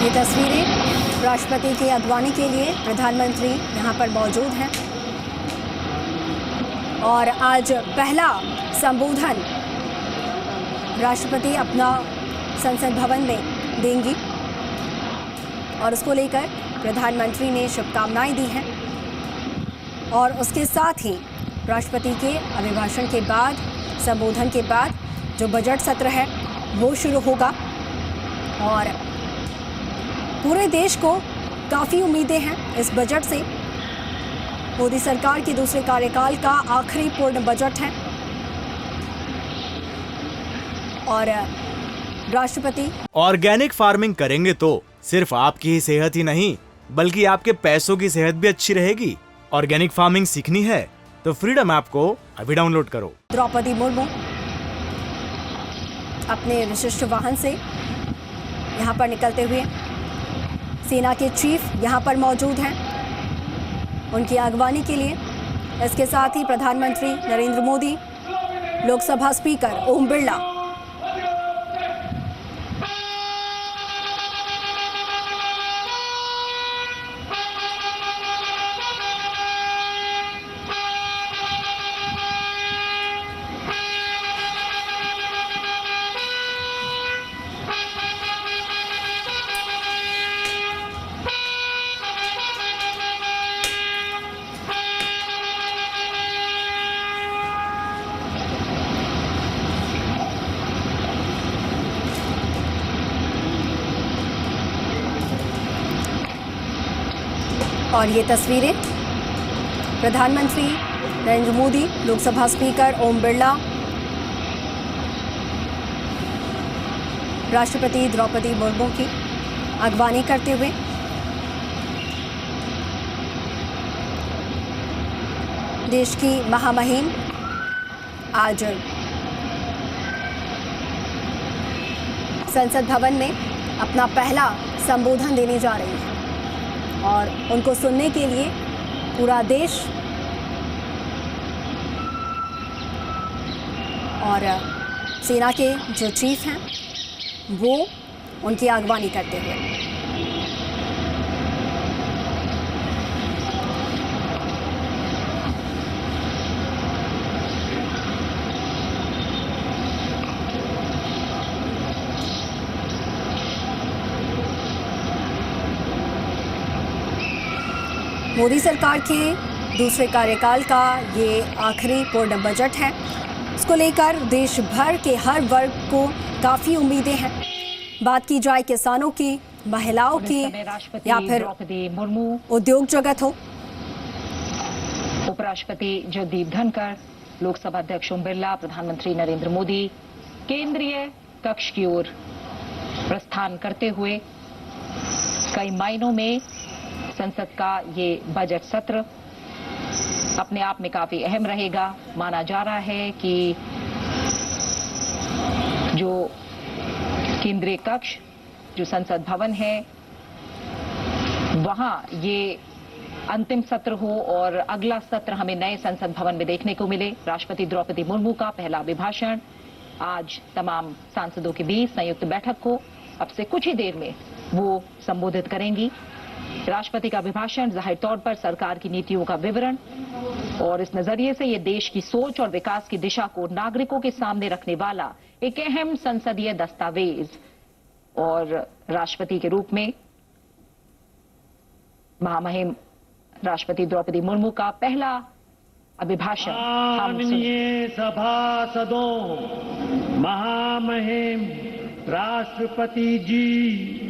ये तस्वीरें राष्ट्रपति की अगवानी के लिए प्रधानमंत्री यहाँ पर मौजूद हैं और आज पहला संबोधन राष्ट्रपति अपना संसद भवन में देंगी और उसको लेकर प्रधानमंत्री ने शुभकामनाएं दी हैं और उसके साथ ही राष्ट्रपति के अभिभाषण के बाद, संबोधन के बाद जो बजट सत्र है वो शुरू होगा और पूरे देश को काफ़ी उम्मीदें हैं इस बजट से। मोदी सरकार के दूसरे कार्यकाल का आखिरी पूर्ण बजट है और राष्ट्रपति ऑर्गेनिक फार्मिंग करेंगे तो सिर्फ आपकी ही सेहत ही नहीं बल्कि आपके पैसों की सेहत भी अच्छी रहेगी। ऑर्गेनिक फार्मिंग सीखनी है तो फ्रीडम ऐप को अभी डाउनलोड करो। द्रौपदी मुर्मू अपने विशिष्ट वाहन से यहाँ पर निकलते हुए, सेना के चीफ यहाँ पर मौजूद हैं उनकी अगवानी के लिए। इसके साथ ही प्रधानमंत्री नरेंद्र मोदी, लोकसभा स्पीकर ओम बिरला, और ये तस्वीरें प्रधानमंत्री नरेंद्र मोदी, लोकसभा स्पीकर ओम बिरला, राष्ट्रपति द्रौपदी मुर्मू की अगवानी करते हुए देश की महामहिम आज संसद भवन में अपना पहला संबोधन देने जा रही है और उनको सुनने के लिए पूरा देश और सेना के जो चीफ हैं वो उनकी अगवानी करते हुए। मोदी सरकार के दूसरे कार्यकाल का ये आखिरी पूर्ण बजट है। इसको लेकर देश भर के हर वर्ग को काफ़ी उम्मीदें हैं। बात की जाए किसानों की, महिलाओं की या फिर उद्योग जगत हो। उपराष्ट्रपति जगदीप धनखड़, लोकसभा अध्यक्ष ओम बिरला, प्रधानमंत्री नरेंद्र मोदी केंद्रीय कक्ष की ओर प्रस्थान करते हुए कई मायनों में संसद का ये बजट सत्र अपने आप में काफी अहम रहेगा। माना जा रहा है कि जो केंद्रीय कक्ष, जो संसद भवन है, वहां ये अंतिम सत्र हो और अगला सत्र हमें नए संसद भवन में देखने को मिले। राष्ट्रपति द्रौपदी मुर्मू का पहला अभिभाषण आज तमाम सांसदों के बीच संयुक्त बैठक को अब से कुछ ही देर में वो संबोधित करेंगी। राष्ट्रपति का अभिभाषण जाहिर तौर पर सरकार की नीतियों का विवरण और इस नजरिए से ये देश की सोच और विकास की दिशा को नागरिकों के सामने रखने वाला एक अहम संसदीय दस्तावेज और राष्ट्रपति के रूप में महामहिम राष्ट्रपति द्रौपदी मुर्मू का पहला अभिभाषण माननीय सभासदों, महामहिम राष्ट्रपति जी,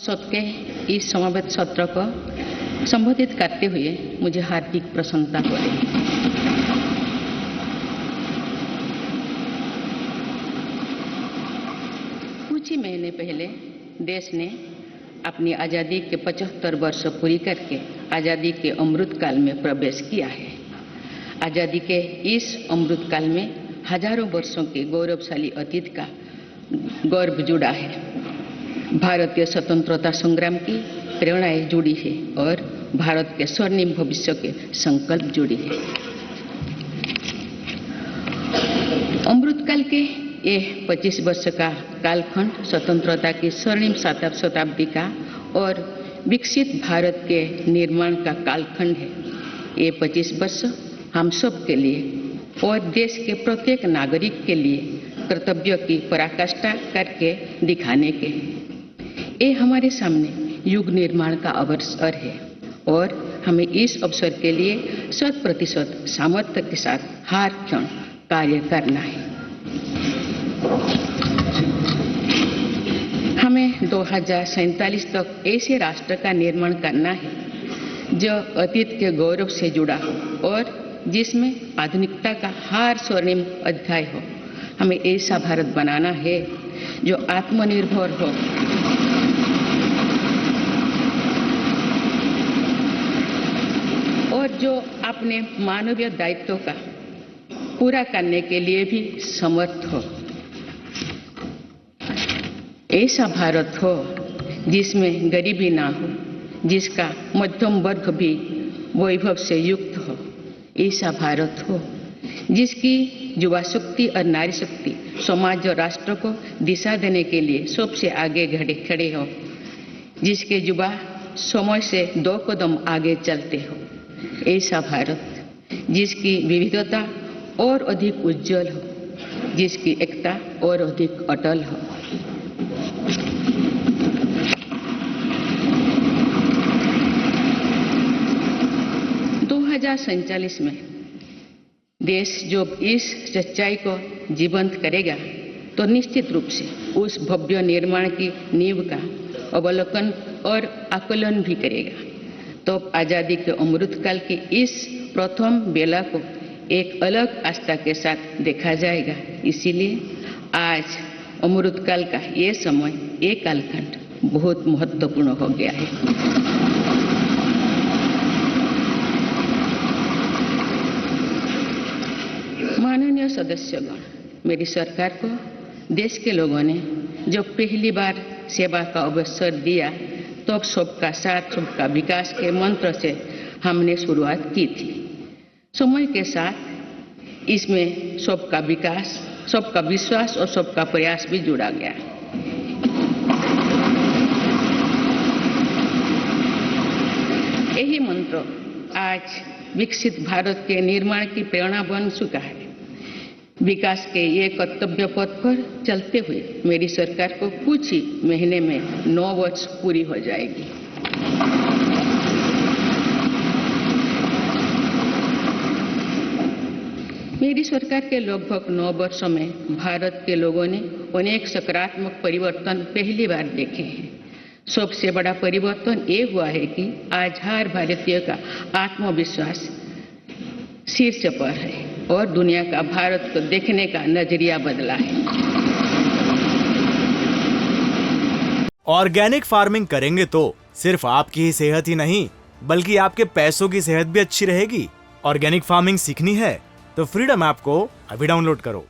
संसद के इस समावेश सत्र को संबोधित करते हुए मुझे हार्दिक प्रसन्नता हो रही है। कुछ ही महीने पहले देश ने अपनी आज़ादी के 75 वर्ष पूरी करके आज़ादी के अमृत काल में प्रवेश किया है। आज़ादी के इस अमृत काल में हजारों वर्षों के गौरवशाली अतीत का गौरव जुड़ा है। भारतीय स्वतंत्रता संग्राम की प्रेरणाएं जुड़ी है और भारत के स्वर्णिम भविष्य के संकल्प जुड़ी है। अमृतकाल के ये 25 वर्ष का कालखंड स्वतंत्रता की स्वर्णिम शताब्दी का और विकसित भारत के निर्माण का कालखंड है। ये 25 वर्ष हम सब के लिए और देश के प्रत्येक नागरिक के लिए कर्तव्य की पराकाष्ठा करके दिखाने के ये हमारे सामने युग निर्माण का अवसर है और हमें इस अवसर के लिए 100% सामर्थ्य के साथ हर क्षण कार्य करना है। हमें 2047 तक ऐसे राष्ट्र का निर्माण करना है जो अतीत के गौरव से जुड़ा हो और जिसमें आधुनिकता का हर स्वर्णिम अध्याय हो। हमें ऐसा भारत बनाना है जो आत्मनिर्भर हो, और जो अपने मानवीय दायित्वों का पूरा करने के लिए भी समर्थ हो। ऐसा भारत हो जिसमें गरीबी ना हो, जिसका मध्यम वर्ग भी वैभव से युक्त हो। ऐसा भारत हो जिसकी युवा शक्ति और नारी शक्ति समाज और राष्ट्र को दिशा देने के लिए सबसे आगे खड़े हो, जिसके युवा समय से 2 कदम आगे चलते हो। ऐसा भारत जिसकी विविधता और अधिक उज्जवल हो, जिसकी एकता और अधिक अटल हो। संचालिस में देश जो इस सच्चाई को जीवंत करेगा तो निश्चित रूप से उस भव्य निर्माण की नींव का अवलोकन और आकलन भी करेगा। तो आजादी के अमृत काल की इस प्रथम बेला को एक अलग आस्था के साथ देखा जाएगा। इसीलिए आज अमृत काल का ये समय, ये कालखंड बहुत महत्वपूर्ण हो गया है। माननीय सदस्यगण, मेरी सरकार को देश के लोगों ने जो पहली बार सेवा का अवसर दिया तो सबका साथ सबका विकास के मंत्र से हमने शुरुआत की थी। समय के साथ इसमें सबका विकास, सबका विश्वास और सबका प्रयास भी जुड़ा गया। यही मंत्र आज विकसित भारत के निर्माण की प्रेरणा बन चुका है। विकास के ये कर्तव्य पथ पर चलते हुए मेरी सरकार को कुछ ही महीने में 9 वर्ष पूरी हो जाएगी। मेरी सरकार के लगभग 9 वर्षों में भारत के लोगों ने अनेक सकारात्मक परिवर्तन पहली बार देखे हैं। सबसे बड़ा परिवर्तन ये हुआ है कि आज हर भारतीय का आत्मविश्वास शीर्ष पर है और दुनिया का भारत को देखने का नजरिया बदला है। ऑर्गेनिक फार्मिंग करेंगे तो सिर्फ आपकी ही सेहत ही नहीं बल्कि आपके पैसों की सेहत भी अच्छी रहेगी। ऑर्गेनिक फार्मिंग सीखनी है तो फ्रीडम ऐप को अभी डाउनलोड करो।